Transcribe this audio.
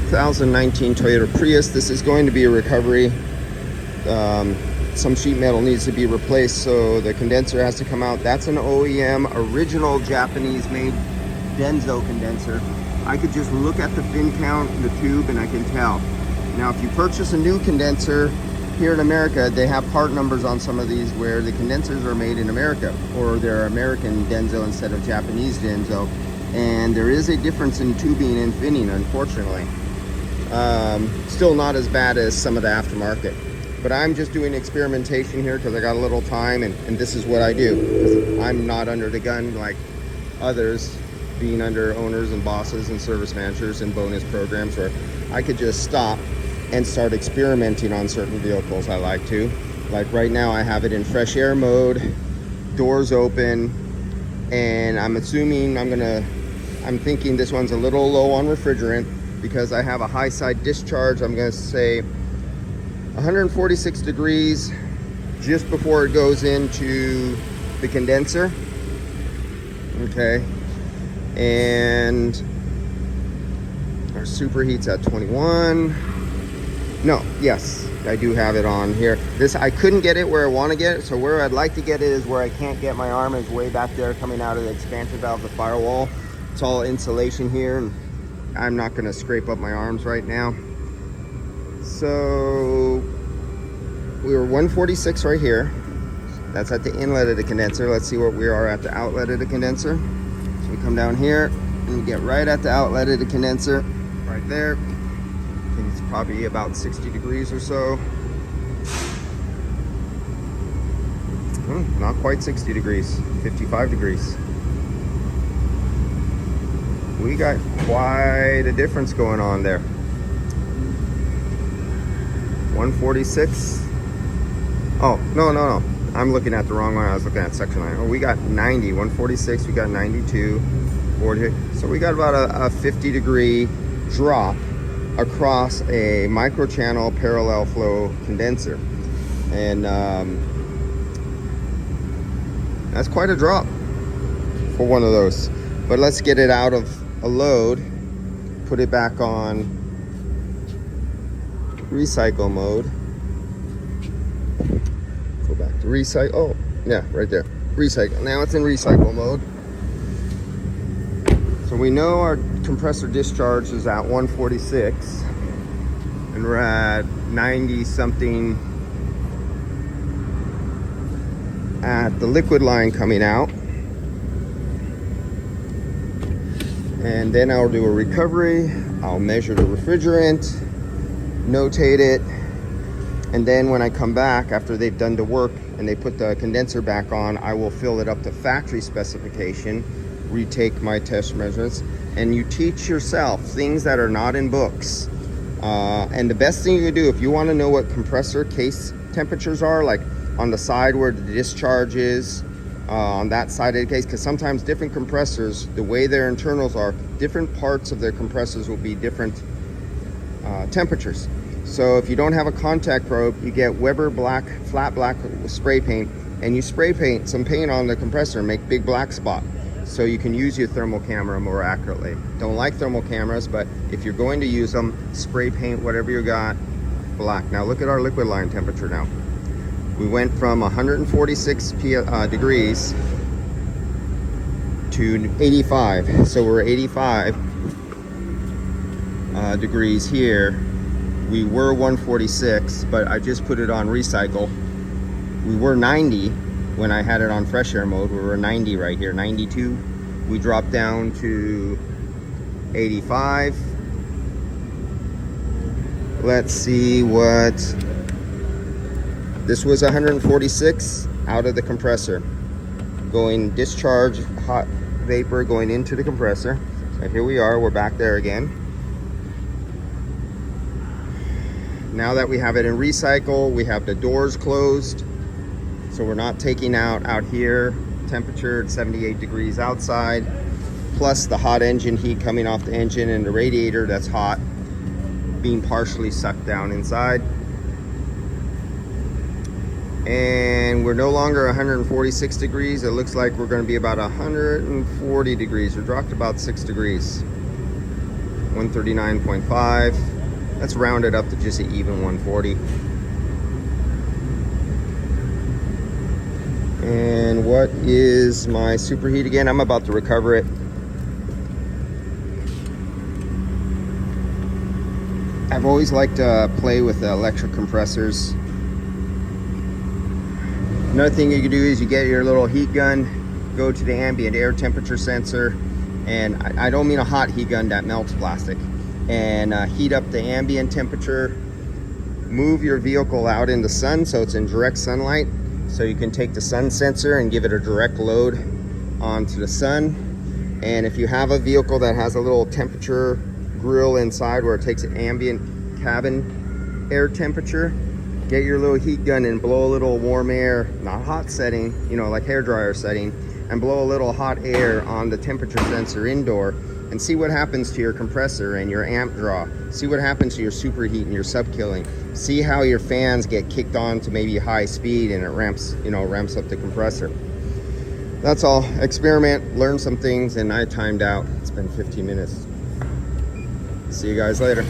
2019 Toyota Prius. This is going to be a recovery. Some sheet metal needs to be replaced, so the condenser has to come out. That's an OEM original Japanese made Denso condenser. I could just look at the fin count in the tube and I can tell. Now if you purchase a new condenser here in America, they have part numbers on some of these where the condensers are made in America, or they're American Denso instead of Japanese Denso, and there is a difference in tubing and finning, unfortunately. Still not as bad as some of the aftermarket, but I'm just doing experimentation here because I got a little time, and this is what I do, because I'm not under the gun like others, being under owners and bosses and service managers and bonus programs where I could just stop and start experimenting on certain vehicles I like to. Like right now I have it in fresh air mode, doors open, and I'm thinking this one's a little low on refrigerant because I have a high side discharge. I'm gonna say 146 degrees just before it goes into the condenser. Okay, and our superheat's at 21. No, yes, I do have it on here. This, I couldn't get it where I want to get it, so where I'd like to get it is where I can't get my arm, is way back there coming out of the expansion valve, the firewall. It's all insulation here, and I'm not going to scrape up my arms right now. So we were 146 right here. That's at the inlet of the condenser. Let's see what we are at the outlet of the condenser. So we come down here and we get right at the outlet of the condenser, right there. I think it's probably about 60 degrees or so. Not quite 60 degrees, 55 degrees. We got quite a difference going on there. 146. Oh, no. I'm looking at the wrong one. I was looking at section line. Oh, we got 90, 146, we got 92, 40. So we got about a 50 degree drop across a microchannel parallel flow condenser. And that's quite a drop for one of those. But let's get it out of a load, put it back on recycle mode. Go back to recycle. Oh, yeah, right there. Recycle. Now it's in recycle mode. So we know our compressor discharge is at 146, and we're at 90 something at the liquid line coming out. And then I'll do a recovery. I'll measure the refrigerant, notate it, and then when I come back after they've done the work and they put the condenser back on, I will fill it up to factory specification, retake my test measurements, and you teach yourself things that are not in books. And the best thing you can do if you want to know what compressor case temperatures are, like on the side where the discharge is, on that side of the case, because sometimes different compressors, the way their internals are, different parts of their compressors will be different temperatures. So if you don't have a contact probe, you get Weber black, flat black spray paint, and you spray paint some paint on the compressor and make big black spot, so you can use your thermal camera more accurately. Don't like thermal cameras, but if you're going to use them, spray paint whatever you got black. Now look at our liquid line temperature now. We went from 146 degrees to 85. So we're 85 degrees here. We were 146, but I just put it on recycle. We were 90 when I had it on fresh air mode. We were 90 right here, 92. We dropped down to 85. Let's see what, this was 146 out of the compressor, going discharge, hot vapor going into the compressor. So here we are, we're back there again. Now that we have it in recycle, we have the doors closed, so we're not taking out here, temperature at 78 degrees outside, plus the hot engine heat coming off the engine and the radiator that's hot being partially sucked down inside. And we're no longer 146 degrees. It looks like we're going to be about 140 degrees. We're dropped about 6 degrees. 139.5. Let's round it up to just an even 140. And what is my superheat again? I'm about to recover it. I've always liked to play with the electric compressors. Another thing you can do is you get your little heat gun, go to the ambient air temperature sensor, and I don't mean a hot heat gun that melts plastic, and heat up the ambient temperature. Move your vehicle out in the sun so it's in direct sunlight, so you can take the sun sensor and give it a direct load onto the sun. And if you have a vehicle that has a little temperature grill inside where it takes an ambient cabin air temperature, get your little heat gun and blow a little warm air, not hot setting, you know, like hair dryer setting, and blow a little hot air on the temperature sensor indoor, and see what happens to your compressor and your amp draw. See what happens to your superheat and your subkilling. See how your fans get kicked on to maybe high speed and it ramps up the compressor. That's all. Experiment, learn some things, and I timed out. It's been 15 minutes. See you guys later.